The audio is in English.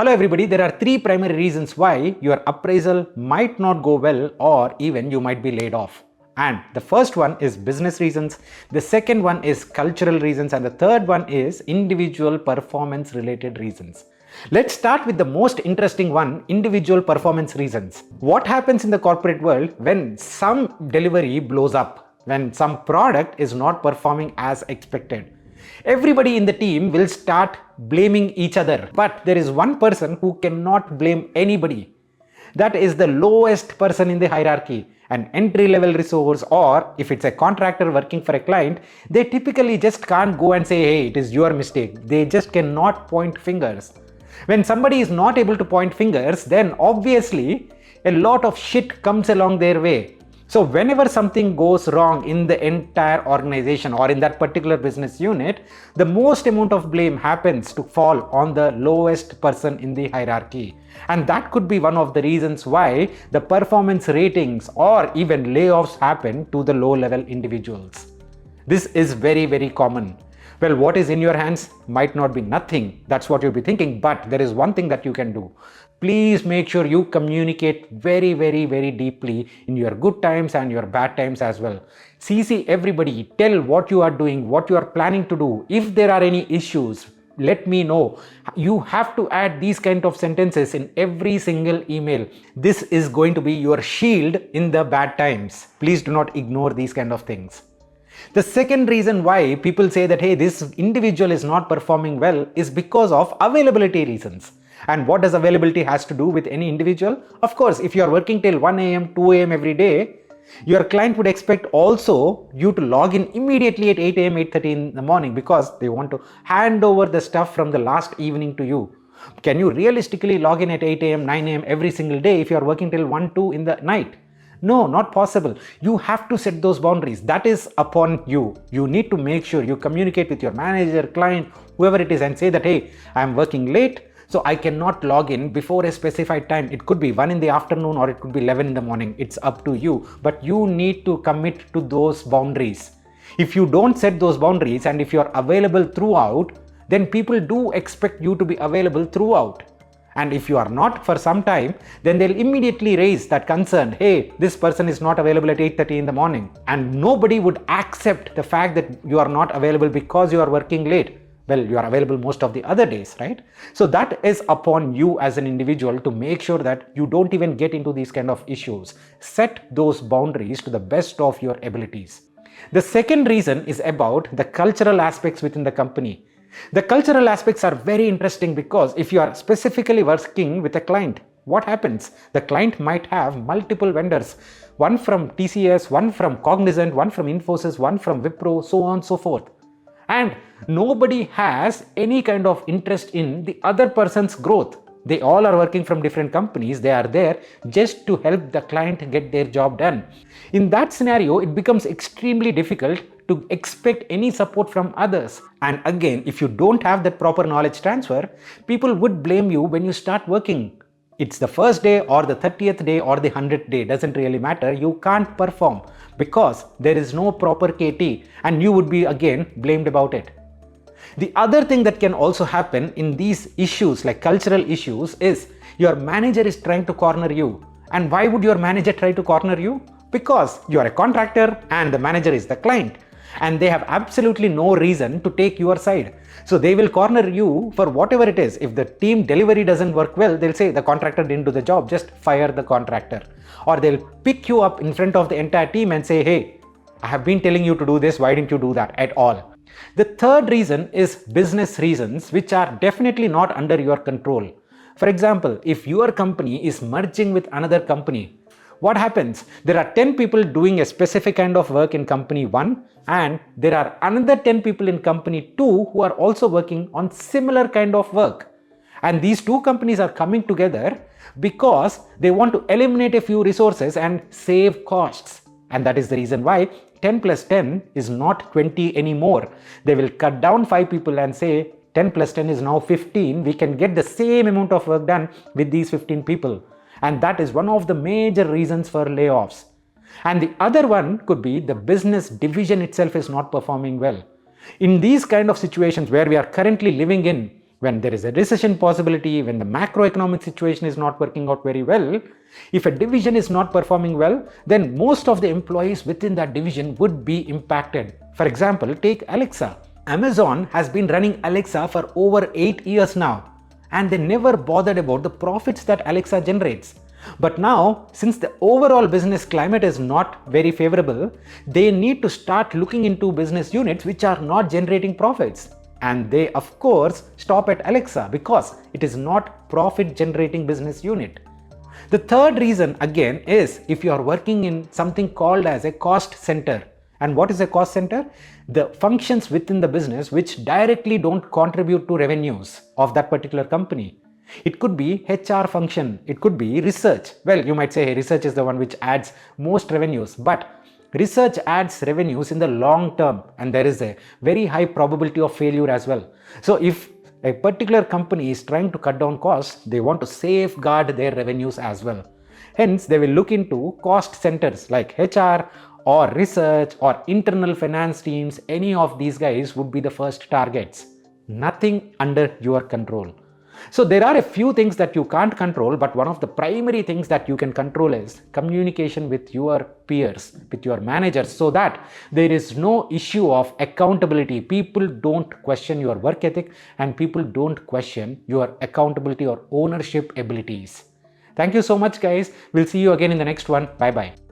Hello everybody, there are three primary reasons why your appraisal might not go well or even you might be laid off. And the first one is business reasons, the second one is cultural reasons, and the third one is individual performance related reasons. Let's start with the most interesting one, individual performance reasons. What happens in the corporate world when some delivery blows up, when some product is not performing as expected? Everybody in the team will start blaming each other, but there is one person who cannot blame anybody. That is the lowest person in the hierarchy, an entry-level resource, or if it's a contractor working for a client, they typically just can't go and say, hey, it is your mistake. They just cannot point fingers. When somebody is not able to point fingers, then obviously a lot of shit comes along their way. So whenever something goes wrong in the entire organization or in that particular business unit, the most amount of blame happens to fall on the lowest person in the hierarchy. And that could be one of the reasons why the performance ratings or even layoffs happen to the low-level individuals. This is very, very common. Well, what is in your hands might not be nothing. That's what you'll be thinking, but there is one thing that you can do. Please make sure you communicate very, very, very deeply in your good times and your bad times as well. CC everybody, tell what you are doing, what you are planning to do. If there are any issues, let me know. You have to add these kind of sentences in every single email. This is going to be your shield in the bad times. Please do not ignore these kind of things. The second reason why people say that, hey, this individual is not performing well is because of availability reasons. And what does availability has to do with any individual? Of course, if you are working till 1 a.m., 2 a.m. every day, your client would expect also you to log in immediately at 8 a.m., 8:30 in the morning because they want to hand over the stuff from the last evening to you. Can you realistically log in at 8 a.m., 9 a.m. every single day if you are working till 1, 2 in the night? No, not possible. You have to set those boundaries. That is upon you. You need to make sure you communicate with your manager, client, whoever it is, and say that, hey, I'm working late, so I cannot log in before a specified time. It could be 1 in the afternoon or it could be 11 in the morning. It's up to you. But you need to commit to those boundaries. If you don't set those boundaries and if you're available throughout, then people do expect you to be available throughout. And if you are not for some time, then they'll immediately raise that concern. Hey, this person is not available at 8:30 in the morning. And nobody would accept the fact that you are not available because you are working late. Well, you are available most of the other days, right? So that is upon you as an individual to make sure that you don't even get into these kind of issues. Set those boundaries to the best of your abilities. The second reason is about the cultural aspects within the company. The cultural aspects are very interesting because if you are specifically working with a client, what happens? The client might have multiple vendors, one from TCS, one from Cognizant, one from Infosys, one from Wipro, so on and so forth. And nobody has any kind of interest in the other person's growth. They all are working from different companies. They are there just to help the client get their job done. In that scenario, it becomes extremely difficult to expect any support from others. And again, if you don't have that proper knowledge transfer, people would blame you when you start working. It's the first day or the 30th day or the 100th day, doesn't really matter. You can't perform because there is no proper KT and you would be again blamed about it. The other thing that can also happen in these issues like cultural issues is your manager is trying to corner you. And why would your manager try to corner you? Because you are a contractor and the manager is the client. And they have absolutely no reason to take your side. So they will corner you for whatever it is. If the team delivery doesn't work well, they'll say the contractor didn't do the job, just fire the contractor. Or they'll pick you up in front of the entire team and say, hey, I have been telling you to do this, why didn't you do that at all? The third reason is business reasons, which are definitely not under your control. For example, if your company is merging with another company, what happens? There are 10 people doing a specific kind of work in company 1 and there are another 10 people in company 2 who are also working on similar kind of work. And these two companies are coming together because they want to eliminate a few resources and save costs. And that is the reason why 10 plus 10 is not 20 anymore. They will cut down 5 people and say 10 plus 10 is now 15. We can get the same amount of work done with these 15 people. And that is one of the major reasons for layoffs. And the other one could be the business division itself is not performing well. In these kind of situations where we are currently living in, when there is a recession possibility, when the macroeconomic situation is not working out very well, if a division is not performing well, then most of the employees within that division would be impacted. For example, take Alexa. Amazon has been running Alexa for over 8 years now, and they never bothered about the profits that Alexa generates. But now, since the overall business climate is not very favorable, they need to start looking into business units which are not generating profits. And they of course stop at Alexa because it is not profit generating business unit. The third reason again is if you are working in something called as a cost center. And what is a cost center? The functions within the business which directly don't contribute to revenues of that particular company. It could be HR function, it could be research. Well, you might say hey, research is the one which adds most revenues, but research adds revenues in the long term and there is a very high probability of failure as well. So if a particular company is trying to cut down costs, they want to safeguard their revenues as well. Hence, they will look into cost centers like HR or research or internal finance teams. Any of these guys would be the first targets. Nothing under your control. So there are a few things that you can't control, but one of the primary things that you can control is communication with your peers, with your managers, so that there is no issue of accountability. People don't question your work ethic and people don't question your accountability or ownership abilities. Thank you so much, guys. We'll see you again in the next one. Bye-bye.